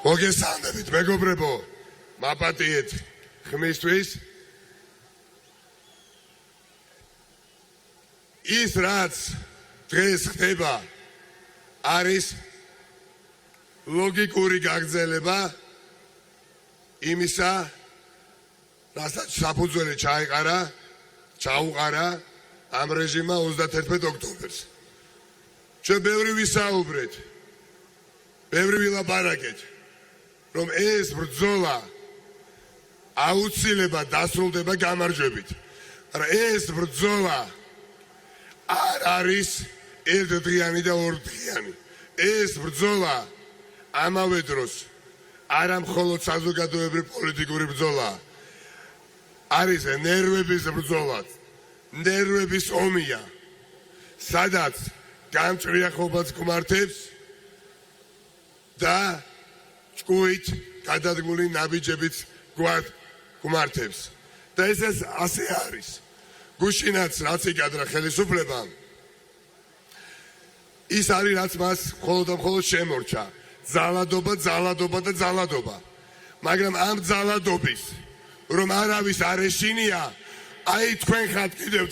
მოგესალმებით, მეგობრებო, მაპატიეთ ხმისთვის. ის რაც დღეს ხდება, არის ლოგიკური გაგრძელება იმისა, რასაც საფუძველი ჩაუყარა ამ რეჟიმმა 31 ოქტომბერს. ჩვენ ბევრი ვისაუბრეთ, ბევრი ვილაპარაკეთ, რომ ეს ბრძოლა აუცილებლად დასრულდება გამარჯვებით. მაგრამ ეს ბრძოლა არ არის ერთდღიანი და ორდღიანი. ეს ბრძოლა ამავე დროს არა მხოლოდ საზოგადოებრივი პოლიტიკური ბრძოლა, არის ნერვების ბრძოლა, ნერვების ომია, სადაც გამჭრია ხობაც გმართებს და ჭკუით გადადგმული ნაბიჯებით გმართებს. და ეს ასე არის. გუშინაც რაც იკადრა ხელისუფლებამ, ის არის რაც მას მხოლოდ და მხოლოდ შემორჩა. ძალადობა, ძალადობა და ძალადობა. მაგრამ ამ ძალადობის რომ არავის არ ეშინია, აი თქვენ ხართ კიდევ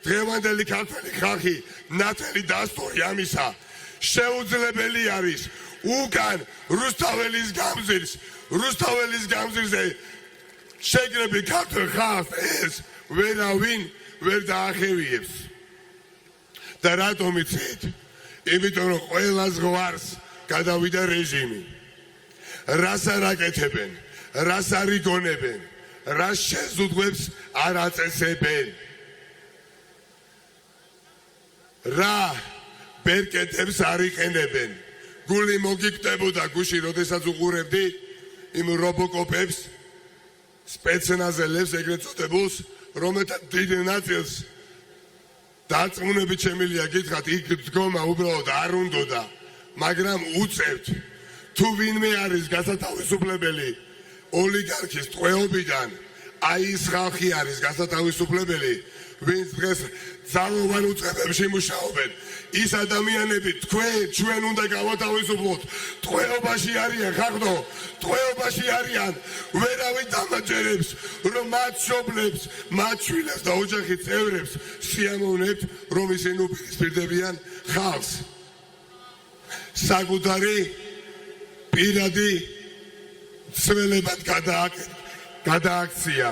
დღევანდელი ქართველი ხალხი ნათელი დასტური ამისა. შეუძლებელი არის უკან რუსთაველის გამზირზე შეგრები ქართველ ხალხს ეს ვერავინ ვერ დაახევიებს. და რატომ იცით? იმიტომ რომ ყველა ზღვარს გადავიდა რეჟიმი. რას არ აკეთებენ, რას არ იგონებენ, რას შეზღუდვებს არ აწესებენ. რა ბერკეტებს არ იყენებენ. გული მოგიკვდებოდა გუში, როდესაც უყურებდი იმ რობოკოპებს, სპეცნაზელებს ეგრეთ წოდებულს, რომელთა დიდ ნაწილს დარწმუნებით შემიძლია გითხრათ, იქ დგომა უბრალოდ არ უნდოდა, მაგრამ უწევთ, თუ ვინმე არის გასათავისუფლებელი ოლიგარქის ტყვეობიდან, აი ის ხალხი არის გასათავისუფლებელი, ვინც დღეს ძალოვან უწყებებში მუშაობენ. ის ადამიანები ჩვენ უნდა გავათავისუფლოთ. ტყვეობაში არიან ხალხო, ტყვეობაში არიან. ვერავინ დამაჯერებს, რომ მათ მშობლებს, მათ შვილებს და ოჯახის წევრებს სიამოვნებთ, რომ ისინი უპირისპირდებიან ხალხს. საკუთარი პირადი ცვლილებად გადააქცია.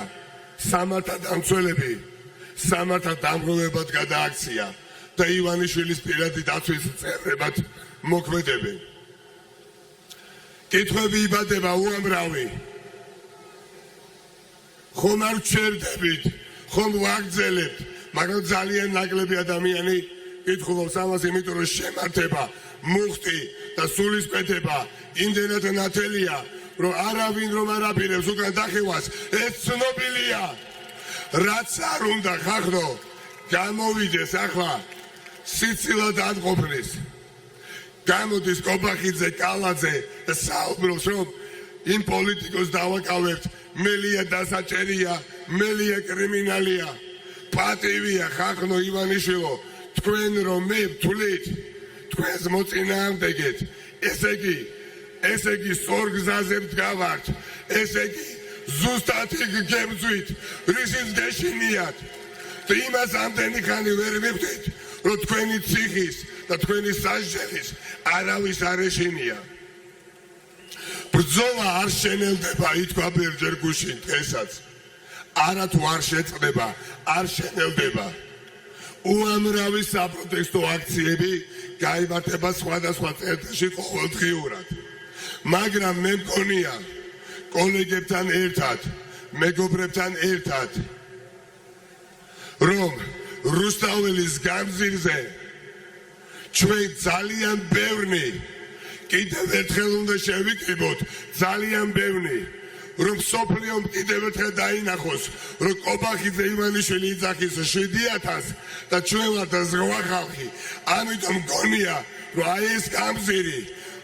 სამართალ დამცველები სამართალ დამღლებად გადააქცია და ივანიშვილის პირადი დაცვის წევრებად მოქმედებენ. კითხვები იბადება უამრავი. ხომ არ ვჩერდებით, ხომ ვაგრძელებთ, მაგრამ ძალიან ნაკლები ადამიანი კითხულობს ამას, იმიტომ რომ შემართება, მუხტი და სულისკვეთება იმდენად ნათელია, რომ არავინ რომ არ აპირებს უკან დახევას, ეს ცნობილია. რაც არ უნდა ხახნო გამოვიდეს ახლა სიცილად ადყოფნის. გამოდის კობახიძე, კალაძე და საუბრობს, რომ იმ პოლიტიკოს დავაკავებთ, მელია დასაჭერია, მელია კრიმინალია. პატივია ხახნო ივანიშვილო, თქვენ რომ მე ვთვლით, თქვენს მოწინააღმდეგეთ, ესე იგი სწორ გზაზე ვდგავართ, ესე იგი ზუსტად იქ გებძვით, რისიც გეშინიათ. და იმას ამდენი ხანი ვერ მიხვდით, რომ თქვენი ციხის და თქვენი სასჯელის არავის არ ეშინია. ბრძოლა არ შენელდება, ითქვა ბერჯერ გუშინ დღესაც. არა თუ არ შეწყდება, არ შენელდება. უამრავი საპროტესტო აქციები გაიმართება სხვადასხვა წერტილში ყოველდღიურად. მაგრამ მე მგონია, კოლეგებთან ერთად, მეგობრებთან ერთად, რომ რუსთაველის გამზირზე ჩვენ ძალიან ბევრი, კიდევ ერთხელ უნდა შევიკრიბოთ, ძალიან ბევრი, რომ სოფლიომ კიდევ ერთხელ დაინახოს, რომ კობახიძე ივანიშვილი იძახის 7,000 და ჩვენ ვართ ზღვა ხალხი. ამიტომ მგონია, რომ აი ეს გამზირი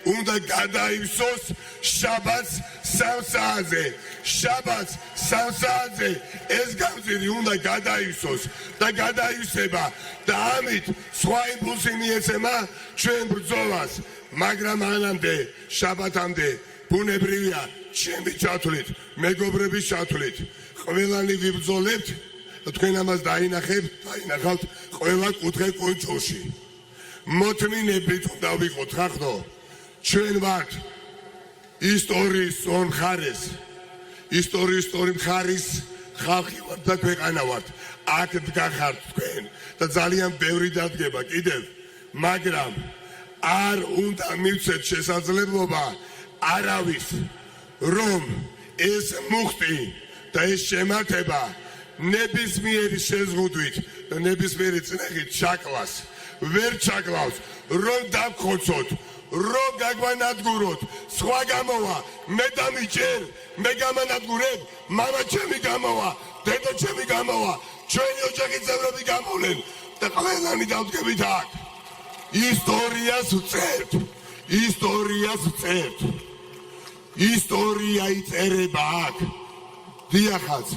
უნდა გადაივსოს შაბათს 3 საათზე. შაბათს 3 საათზე ეს გამზირი უნდა გადაივსოს და გადაივსება და ამით სხვა იმპულსი მიეცემა ჩვენ ბრძოლას. მაგრამ ანამდე შაბათამდე ბუნებრივია ჩემი ჩათვლით, მეგობრების ჩათვლით, ყველანი ვიბრძოლებთ, თქვენ ამას დაინახავთ ყველა კუთხე კუნძულში. მოთმინებით უნდა ვიყოთ ხახნო, ჩვენ ვართ ისტორიის ორ მხარეს, ისტორიის ორი მხარის ხალხი ვართ და ქვეყანა ვართ. აქ დგახართ თქვენ და ძალიან ბევრი დადგება კიდევ, მაგრამ არ უნდა მივცეთ შესაძლებლობა არავის რომ ეს მუხტი და ეს შემართება ნებისმიერი შეზღუდვით და ნებისმიერი წნეხით ჩაკლას ვერ ჩაკლავს, რომ დავხოცოთ, რომ გაგვანადგუროთ, სხვა გამოვა, მე დამიჯერ, მე გამანადგურებ, მამა ჩემი გამოვა, დედა ჩემი გამოვა, ჩვენი ოჯახის წევრები გამოვლენ და ყველანი დავდგებით აქ. ისტორიას ვწერთ, ისტორიას ვწერთ. ისტორია იწერება აქ. დიახაც,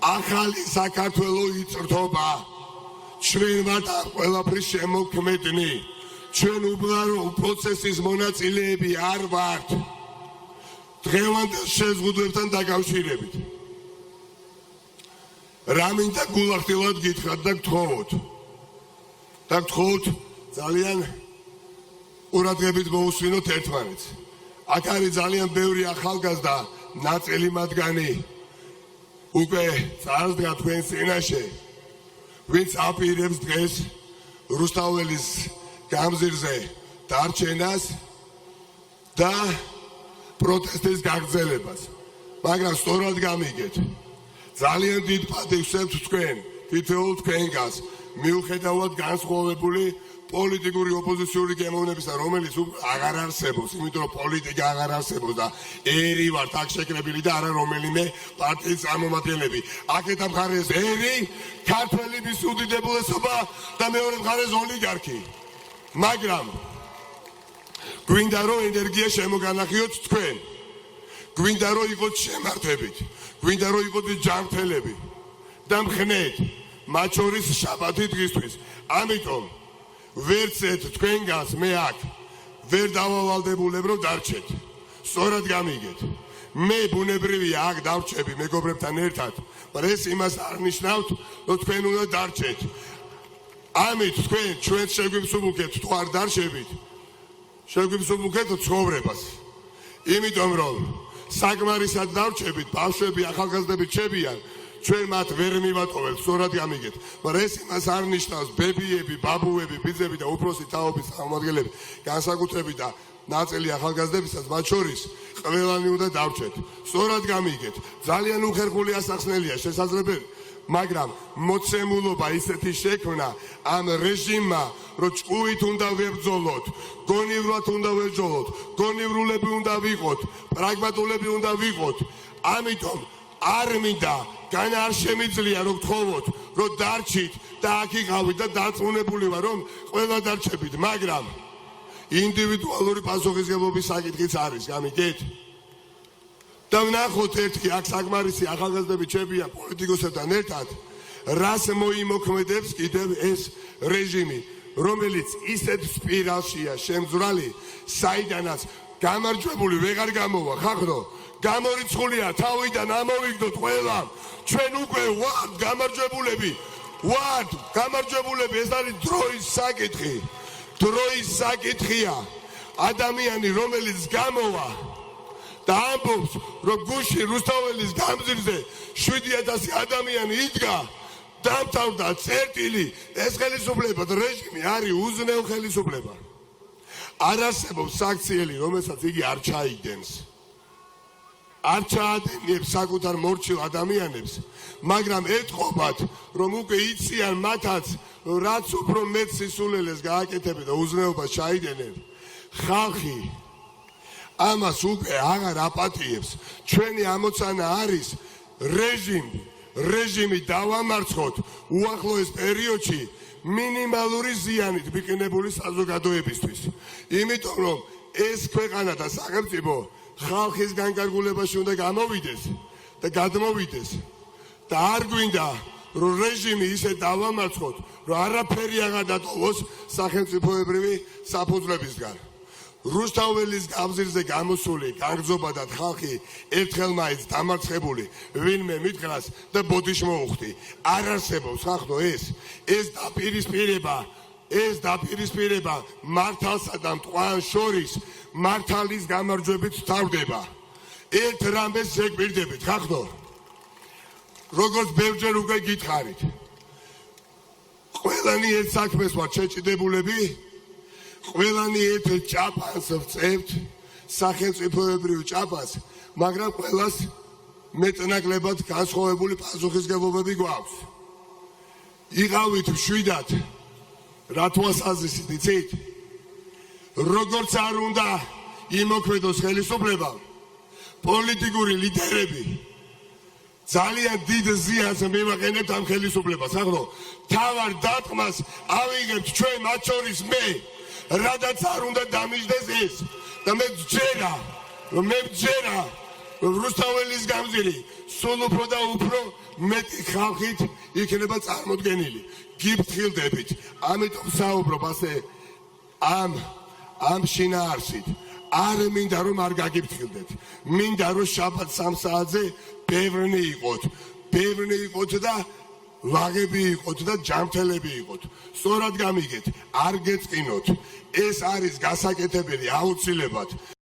ახალი საქართველო იწრთობა. ჩვენ ვართ ყველაფრის შემოქმედნი. ჩვენ უბრალო პროცესის მონაწილეები არ ვართ. დღევანდელ შეზღუდვებთან დაკავშირებით. რა მინდა გულახდილად გითხრათ და გთხოვოთ. და გთხოვოთ ძალიან ყურადღებით მოусვინოთ ერთმანეთს. აქ არის ძალიან ბევრი ახალგაზრდა ნაწილი მათგანი უკვე წარსდგა თქვენ წინაშე, ვინც აპირებს დღეს რუსთაველის გამზირზე დარჩენას და პროტესტის გაგრძელებას. მაგრამ სწორად გამიგეთ, ძალიან დიდ პატივს თქვენ, თითოეულ თქვენგანს, მიუხედავად განსხვავებული პოლიტიკური ოპოზიციური გემოვნებისა, რომელიც აღარ არსებობს, იმიტომ რომ პოლიტიკა აღარ არსებობს და ერი ვართ აქ შეკრებილი და არა რომელიმე პარტიის წარმომადგენლები. აქეთ მხარეს ერი, ქართველების უდიდებულესობა და მეორე მხარეს ოლიგარქი. მაგრამ გვინდა რომ ენერგია შემოგანახიოთ თქვენ. გვინდა რომ იყოთ შემართებით, გვინდა რომ იყოთ ჯანმრთელები და მხნეთ, მათ შორის შაბათი დღისთვის. ამიტომ ვერცეთ თქვენგანს მე აქ ვერ დავავალდებულებ რომ დარჩეთ. სწორად გამიგეთ. მე ბუნებრივია აქ დავრჩები მეგობრებთან ერთად, მაგრამ ეს იმას არ ნიშნავთ, რომ თქვენ უნდა დარჩეთ. ამით თქვენ ჩვენს შეგვიმსუბუქეთ თუ არ დარჩებით, შეგვიმსუბუქეთ ცხოვრებას. იმიტომ რომ საკმარისად დავრჩებით, ბავშვები, ახალგაზრდები ჩებიან, ჩვენ მათ ვერ მივატოვებთ, სწორად გამიგეთ. მაგრამ ეს იმას არ ნიშნავს, ბებიები, ბაბუები, ბიძები და უფროსი თაობის წარმომადგენლები, განსაკუთრებით და ნაწილი ახალგაზრდებისაც, მათ შორის ყველანი უნდა დავრჩეთ. სწორად გამიგეთ. ძალიან უხერხული ასახსნელია შესაძლებელი, მაგრამ მოცემულობა ისეთი შექმნა ამ რეჟიმმა, რომ ჭკუით უნდა ვებრძოლოთ, გონივრად უნდა ვებრძოლოთ, გონივრულები უნდა ვიყოთ, პრაგმატულები უნდა ვიყოთ. ამიტომ არ მინდა განა არ შემიძლია რომ გთხოვოთ, რომ დარჩით და აქ იყავით და დარწმუნებული ვარ, რომ ყველა დარჩებით, მაგრამ ინდივიდუალური პასუხისმგებლობის საკითხიც არის, გამიგეთ? და ვნახოთ ერთი აქ საკმარისი ახალგაზრდები ჩებიან პოლიტიკოსებთან ერთად, რას მოიმოქმედებს კიდევ ეს რეჟიმი, რომელიც ისეთ სპირალშია შემძვრალი, საიდანაც გამარჯვებული ვეღარ გამოვა, ხახნო, გამორიცხულია თავიდან ამოვიგდოთ ყველა, ჩვენ უკვე ვართ გამარჯვებულები, ვართ გამარჯვებულები, ეს არის დროის საკითხი, დროის საკითხია. ადამიანი, რომელიც გამოვა და ამბობს, რომ გუშინ რუსთაველის გამზირზე 7,000 ადამიანი იდგა, დამთავრდა წერტილი, ეს ხელისუფლება და რეჟიმი არის უზნეო ხელისუფლება. არ არსებობს საქციელი, რომელსაც იგი არ ჩაიდენს. არ ჩაადენებს საკუთარ მორჩილ ადამიანებს, მაგრამ ეთყობათ, რომ უკვე იციან მათაც, რაც უფრო მეტ სისულელეს გააკეთებენ და უზნეობას ჩაიდენენ. ხალხი ამას უკვე აღარ აპატიებს. ჩვენი ამოცანა არის რეჟიმი დავამარცხოთ უახლოეს პერიოდში მინიმალური ზიანით მიყენებული საზოგადოებისთვის. იმიტომ რომ ეს ქვეყანა და სახელმწიფო ხალხის განკარგულებაში უნდა გამოვიდეს და გადმოვიდეს და არ გვინდა რომ რეჟიმი ისე დავამარცხოთ, რომ არაფერი აღარ დატოვოს სახელმწიფოებრივი საფუძვლებისგან. რუსთაველის გამზირზე გამოსული განგრძობა და ხალხი ერთხელ მაინც დამარცხებული ვინმე მითხრას და ბოდიშ მოუხდი არ არსებობს ხახტო ეს დაპირისპირება მართალსა და მტკვარს შორის მართალის გამარჯვებით თავდება ერთ რამეს ზეგბირდებით ხახტო როგორც ბევრჯერ უკვე გითხარით ყველანი ერთ საქმეს ვართ შეჭიდებულები ყველანი ერთ ჭაფას ვწევთ სახელმწიფოებრივ ჭაფას მაგრამ ყველას მეტნაკლებად განსხვავებული პასუხისგებლობები გვაქვს იყავით მშვიდად რა თვალსაზრისით იცით როგორც არ უნდა იმოქმედოს ხელისუფლება პოლიტიკური ლიდერები ძალიან დიდ ზიანს მივაყენებთ ამ ხელისუფლებას ახლა თავარ დათმას ავიღებთ ჩვენ მათ შორის მე რადაც არ უნდა დამიჯდეს ეს და მე ვჯერა რუსთაველის გამზირი სულ უფრო და უფრო მეტი ხალხით იქნება წარმოდგენილი გიფრთხილდებით ამიტომ საუბრობ ასე ამ შინაარსით არ მინდა რომ არ გაგიფრთხილდეთ მინდა რომ შაბათ 3 საათზე ბევრნი იყოთ და ლაღები იყოთ და ჯანმრთელები იყოთ სწორად გამიგეთ არ გეწყინოთ ეს არის გასაკეთებელი აუცილებლად